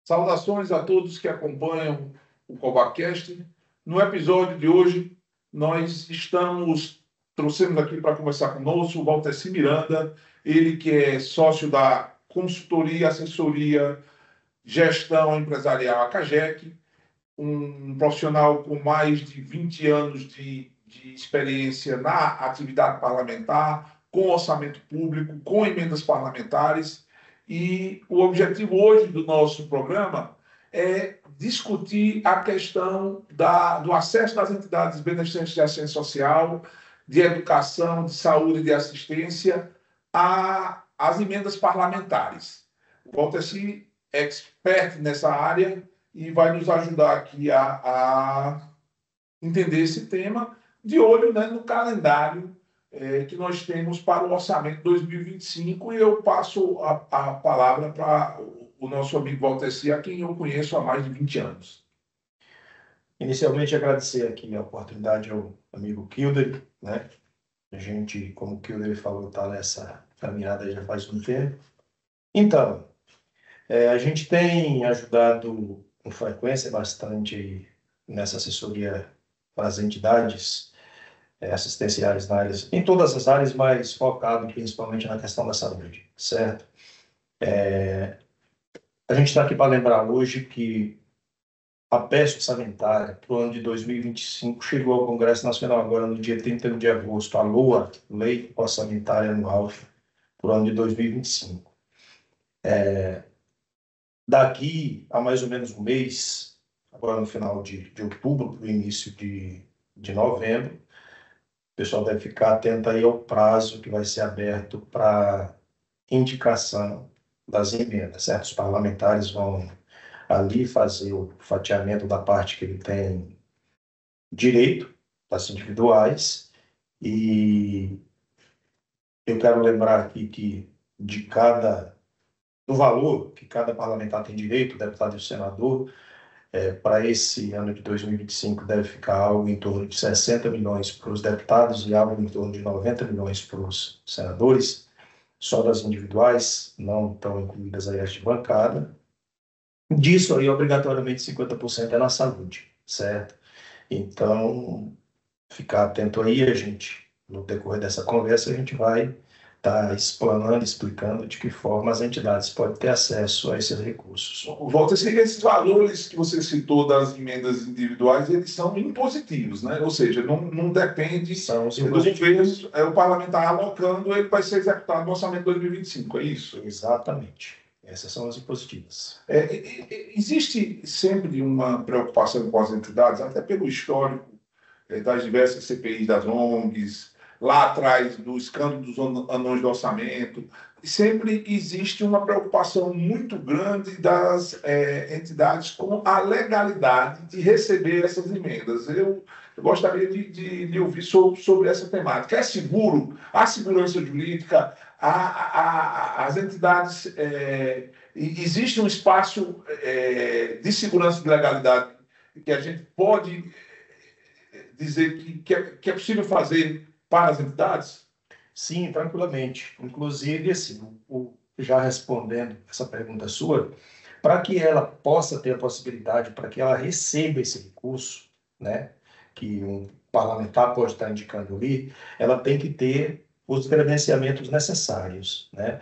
Saudações a todos que acompanham o CovaCast. No episódio de hoje, trouxemos aqui para conversar conosco o Valteci Miranda, ele que é sócio da consultoria, assessoria, gestão empresarial ACAGEC, um profissional com mais de 20 anos de experiência na atividade parlamentar, com orçamento público, com emendas parlamentares. E o objetivo hoje do nosso programa é discutir a questão do acesso das entidades beneficentes de assistência social, de educação, de saúde e de assistência às emendas parlamentares. O Valteci é expert nessa área e vai nos ajudar aqui a entender esse tema de olho, né, no calendário que nós temos para o orçamento 2025, e eu passo a palavra para o nosso amigo Valteci, a quem eu conheço há mais de 20 anos. Inicialmente, agradecer aqui a oportunidade ao amigo Kilder, né? A gente, como o Kilder falou, está nessa caminhada já faz um tempo. Então, a gente tem ajudado com frequência bastante nessa assessoria para as entidades assistenciais em todas as áreas, mas focado principalmente na questão da saúde, certo? A gente está aqui para lembrar hoje que a PEC orçamentária para o ano de 2025 chegou ao Congresso Nacional agora no dia 31 de agosto, a LOA, Lei Orçamentária Anual para o ano de 2025. Daqui a mais ou menos um mês, agora no final de outubro, para o início de novembro, o pessoal deve ficar atento aí ao prazo que vai ser aberto para indicação das emendas, certo? Os parlamentares vão ali fazer o fatiamento da parte que ele tem direito, das individuais, e eu quero lembrar aqui que do valor que cada parlamentar tem direito, o deputado e o senador, para esse ano de 2025 deve ficar algo em torno de 60 milhões para os deputados e algo em torno de 90 milhões para os senadores, só das individuais, não estão incluídas aí as de bancada. Disso aí, obrigatoriamente, 50% é na saúde, certo? Então, ficar atento aí, no decorrer dessa conversa, a gente vai estar explanando, explicando de que forma as entidades podem ter acesso a esses recursos. Valteci, esses valores que você citou das emendas individuais, eles são impositivos, né? Ou seja, não depende do governo, o parlamentar alocando, ele vai ser executado no orçamento 2025, é isso? Exatamente. Essas são as impositivas. Existe sempre uma preocupação com as entidades, até pelo histórico das diversas CPIs das ONGs, lá atrás do escândalo dos anões do orçamento, sempre existe uma preocupação muito grande das entidades com a legalidade de receber essas emendas. Eu gostaria de ouvir sobre essa temática. É seguro? Há segurança jurídica? As entidades... existe um espaço de segurança e de legalidade que a gente pode dizer que é possível fazer para as entidades? Sim, tranquilamente. Inclusive, assim, já respondendo essa pergunta sua, para que ela possa ter a possibilidade, para que ela receba esse recurso, né, que um parlamentar pode estar indicando ali, ela tem que ter os credenciamentos necessários, né,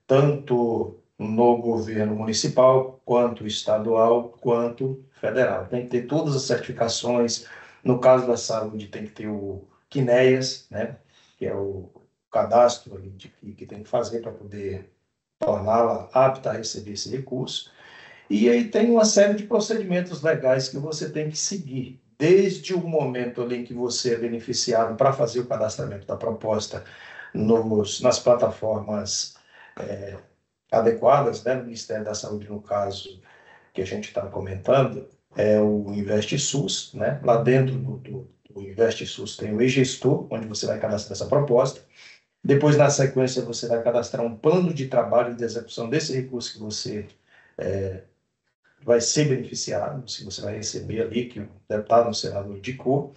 tanto no governo municipal, quanto estadual, quanto federal. Tem que ter todas as certificações. No caso da saúde, tem que ter o CNEAS, né, que é o cadastro ali que tem que fazer para poder torná-la apta a receber esse recurso. E aí tem uma série de procedimentos legais que você tem que seguir, desde o momento ali em que você é beneficiado para fazer o cadastramento da proposta nas plataformas adequadas, né, no Ministério da Saúde, no caso que a gente está comentando, é o InvestSUS, né? Lá dentro do InvestSUS tem o eGestor, onde você vai cadastrar essa proposta. Depois, na sequência, você vai cadastrar um plano de trabalho de execução desse recurso que você vai ser beneficiado, se você vai receber ali, que o deputado, o senador indicou.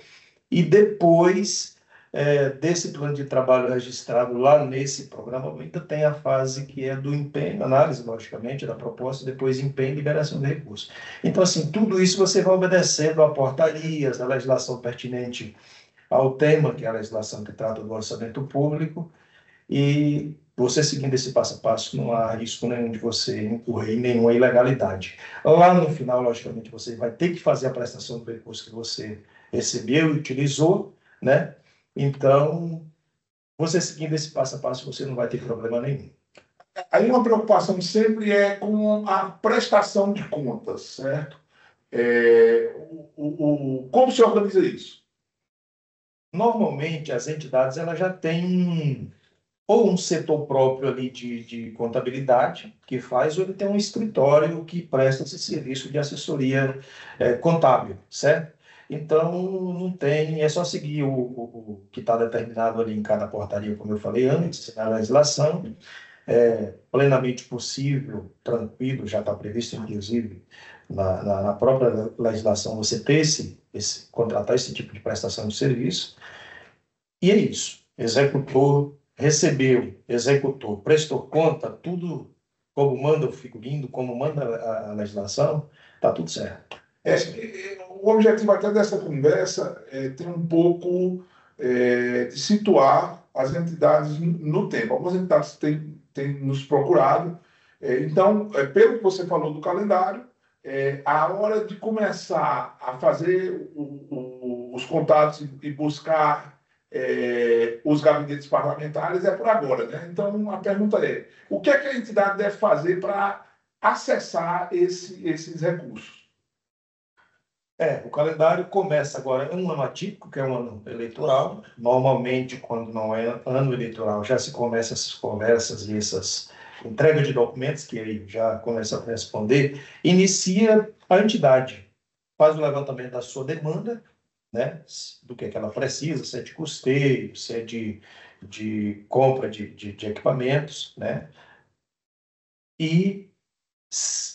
E depois desse plano de trabalho registrado lá nesse programa, ainda tem a fase que é do empenho, análise, logicamente, da proposta, depois empenho e liberação de recursos. Então, assim, tudo isso você vai obedecendo a portarias, a legislação pertinente ao tema, que é a legislação que trata do orçamento público, e você seguindo esse passo a passo, não há risco nenhum de você incorrer em nenhuma ilegalidade. Lá no final, logicamente, você vai ter que fazer a prestação do recurso que você recebeu e utilizou, né? Então, você seguindo esse passo a passo, você não vai ter problema nenhum. Aí uma preocupação sempre é com a prestação de contas, certo? Como se organiza isso? Normalmente, as entidades elas já têm ou um setor próprio ali de contabilidade que faz, ou ele tem um escritório que presta esse serviço de assessoria contábil, certo? Então, não tem, é só seguir o que está determinado ali em cada portaria, como eu falei antes, na legislação, plenamente possível, tranquilo, já está previsto, inclusive, na própria legislação, você ter contratar esse tipo de prestação de serviço, e é isso. Executor recebeu, executor prestou conta, tudo como manda o figurino, como manda a legislação, está tudo certo. O objetivo até dessa conversa é ter um pouco de situar as entidades no tempo. Algumas entidades têm nos procurado. Então, pelo que você falou do calendário, a hora de começar a fazer os contatos e buscar os gabinetes parlamentares é por agora, né? Então, a pergunta é: o que é que a entidade deve fazer para acessar esses recursos? O calendário começa agora, é um ano atípico, que é um ano eleitoral. Normalmente, quando não é ano eleitoral, já se começa essas conversas e essas entrega de documentos, que aí já começa a responder. Inicia a entidade, faz o levantamento da sua demanda, né, do que ela precisa, se é de custeio, se é de compra de equipamentos, né, e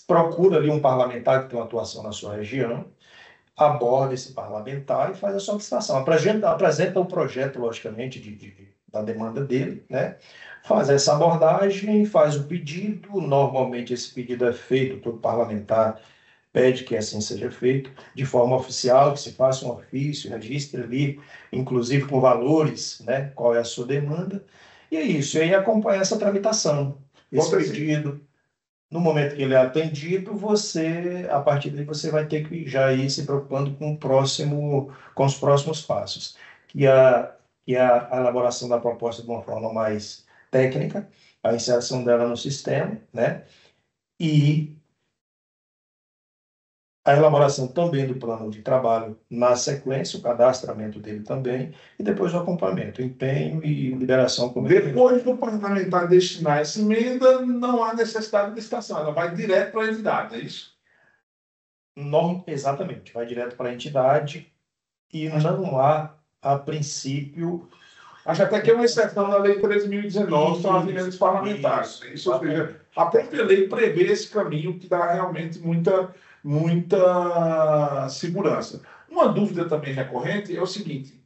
procura ali um parlamentar que tem uma atuação na sua região, aborda esse parlamentar e faz a solicitação. Apresenta o projeto, logicamente, da demanda dele, né? Faz essa abordagem, faz o pedido. Normalmente, esse pedido é feito, todo parlamentar pede que assim seja feito, de forma oficial, que se faça um ofício, registre ali, inclusive com valores, né? Qual é a sua demanda. E é isso. E aí acompanha essa tramitação, esse pedido. No momento que ele é atendido, a partir daí você vai ter que já ir se preocupando com os próximos passos, que é a elaboração da proposta de uma forma mais técnica, a inserção dela no sistema, né? E a elaboração também do plano de trabalho na sequência, o cadastramento dele também, e depois o acompanhamento, empenho e liberação. Depois do parlamentar destinar essa emenda, não há necessidade de licitação, ela vai direto para a entidade, é isso? Não, exatamente, vai direto para a entidade e não há, a princípio... Acho até que é uma exceção da Lei 13.019, são as emendas parlamentares. Isso, ou seja, a própria lei prevê esse caminho que dá realmente muita segurança. Uma dúvida também recorrente é o seguinte: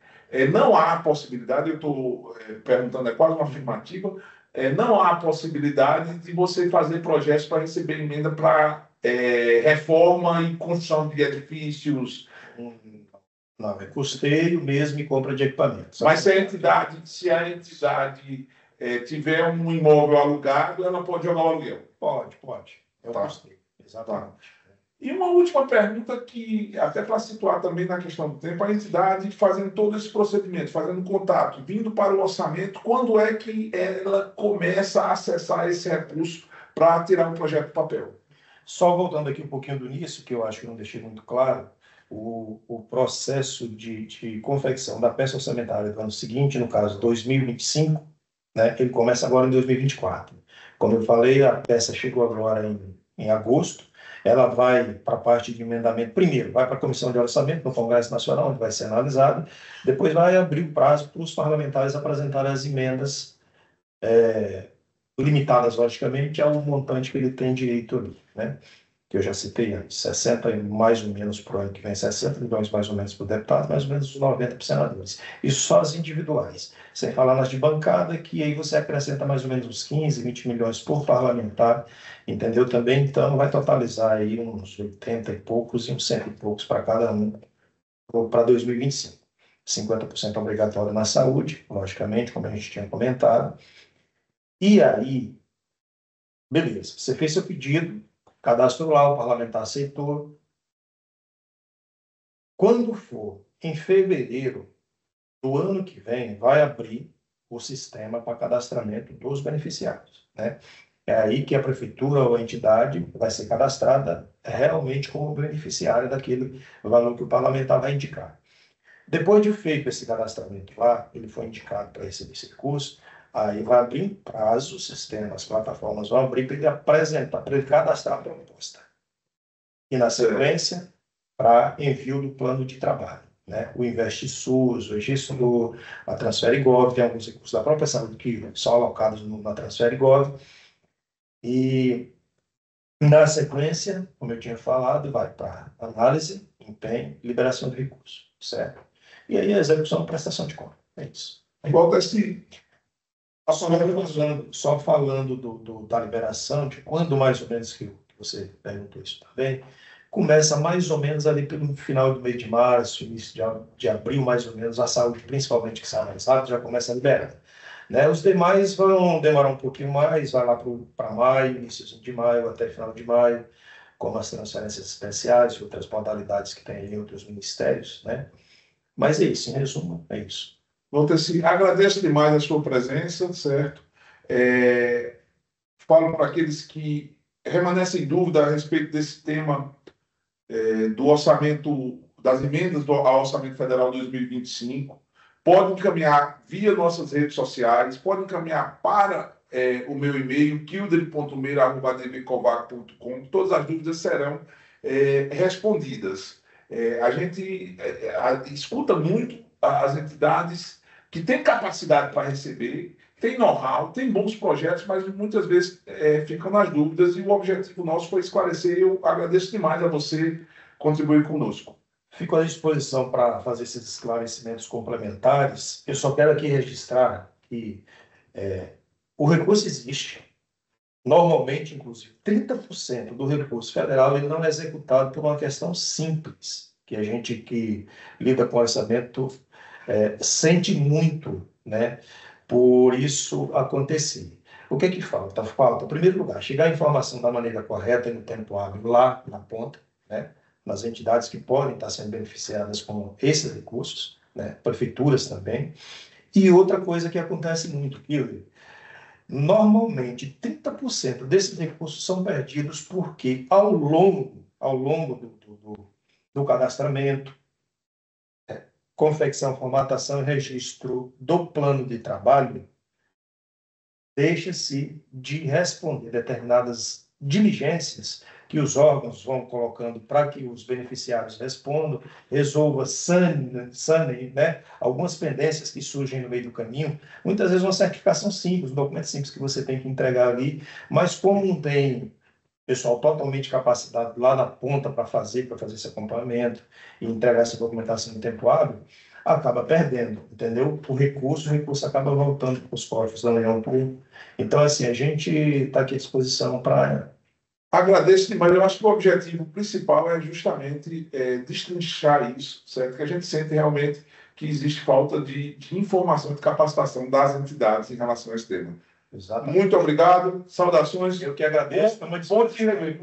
não há possibilidade, eu estou perguntando, é quase uma afirmativa, não há possibilidade de você fazer projetos para receber emenda para reforma e construção de edifícios. Não, é custeio mesmo e compra de equipamentos. Mas se a entidade tiver um imóvel alugado, ela pode jogar o aluguel? Pode. É o custeio, exatamente. Tá. E uma última pergunta que, até para situar também na questão do tempo, a entidade fazendo todo esse procedimento, fazendo contato, vindo para o orçamento, quando é que ela começa a acessar esse recurso para tirar um projeto do papel? Só voltando aqui um pouquinho do início, que eu acho que não deixei muito claro, o processo de confecção da peça orçamentária do ano seguinte, no caso 2025, né, ele começa agora em 2024. Como eu falei, a peça chegou agora em agosto, ela vai para a parte de emendamento, primeiro vai para a Comissão de Orçamento no Congresso Nacional, onde vai ser analisada, depois vai abrir o prazo para os parlamentares apresentarem as emendas limitadas, logicamente, ao montante que ele tem direito ali, né? que eu já citei antes, 60 mais ou menos para o ano que vem, 60 milhões mais ou menos para o deputado, mais ou menos os 90 para os senadores. Isso só as individuais. Sem falar nas de bancada, que aí você acrescenta mais ou menos uns 15, 20 milhões por parlamentar, entendeu também? Então vai totalizar aí uns 80 e poucos e uns 100 e poucos para cada um para 2025. 50% obrigatório na saúde, logicamente, como a gente tinha comentado. E aí, beleza, você fez seu pedido, cadastro lá, o parlamentar aceitou. Quando for em fevereiro do ano que vem, vai abrir o sistema para cadastramento dos beneficiários, né? É aí que a prefeitura ou a entidade vai ser cadastrada realmente como beneficiária daquele valor que o parlamentar vai indicar. Depois de feito esse cadastramento lá, ele foi indicado para receber esse recurso, aí vai abrir um prazo, o sistema, as plataformas vão abrir para ele apresentar, para ele cadastrar a proposta. E na sequência, para envio do plano de trabalho, né? O InvestSUS, o Gestor, a TransfereGov, tem alguns recursos da própria saúde que são alocados na TransfereGov. E na sequência, como eu tinha falado, vai para análise, empenho, liberação de recursos, certo? E aí a execução da prestação de conta. É isso. Volta esse. Só falando da liberação, de quando mais ou menos que você perguntou isso também, começa mais ou menos ali pelo final do mês de março, início de abril, mais ou menos, a saúde, principalmente que sai mais rápido, já começa a liberar. Né? Os demais vão demorar um pouquinho mais, vai lá para maio, início de maio, até final de maio, como as transferências especiais e outras modalidades que tem em outros ministérios, né? Mas é isso, em resumo, é isso. Walter, agradeço demais a sua presença, certo? Falo para aqueles que remanescem em dúvida a respeito desse tema do orçamento, das emendas ao Orçamento Federal 2025, podem encaminhar via nossas redes sociais, podem encaminhar para o meu e-mail, kildre.meira@dvcovac.com. Todas as dúvidas serão respondidas. A gente escuta muito as entidades que têm capacidade para receber, têm know-how, têm bons projetos, mas muitas vezes ficam nas dúvidas, e o objetivo nosso foi esclarecer. Eu agradeço demais a você contribuir conosco. Fico à disposição para fazer esses esclarecimentos complementares. Eu só quero aqui registrar que o recurso existe. Normalmente, inclusive, 30% do recurso federal ele não é executado por uma questão simples, que a gente que lida com orçamento sente muito, né, por isso acontecer. O que falta? Falta, em primeiro lugar, chegar a informação da maneira correta e no tempo hábil lá na ponta, né, nas entidades que podem estar sendo beneficiadas com esses recursos, né, prefeituras também. E outra coisa que acontece muito, Kilvio, normalmente 30% desses recursos são perdidos porque ao longo do cadastramento, confecção, formatação e registro do plano de trabalho, deixa-se de responder determinadas diligências que os órgãos vão colocando para que os beneficiários respondam, sanem, né, algumas pendências que surgem no meio do caminho. Muitas vezes uma certificação simples, um documento simples que você tem que entregar ali, mas como não tem pessoal totalmente capacitado lá na ponta para fazer esse acompanhamento e entregar essa documentação em tempo hábil, acaba perdendo, entendeu? O recurso acaba voltando para os cofres da União. Então, assim, a gente está aqui à disposição para... Agradeço demais. Eu acho que o objetivo principal é justamente destrinchar isso, certo? Que a gente sente realmente que existe falta de informação, de capacitação das entidades em relação a esse tema. Exatamente. Muito obrigado. Saudações. Eu que agradeço. Bom dia.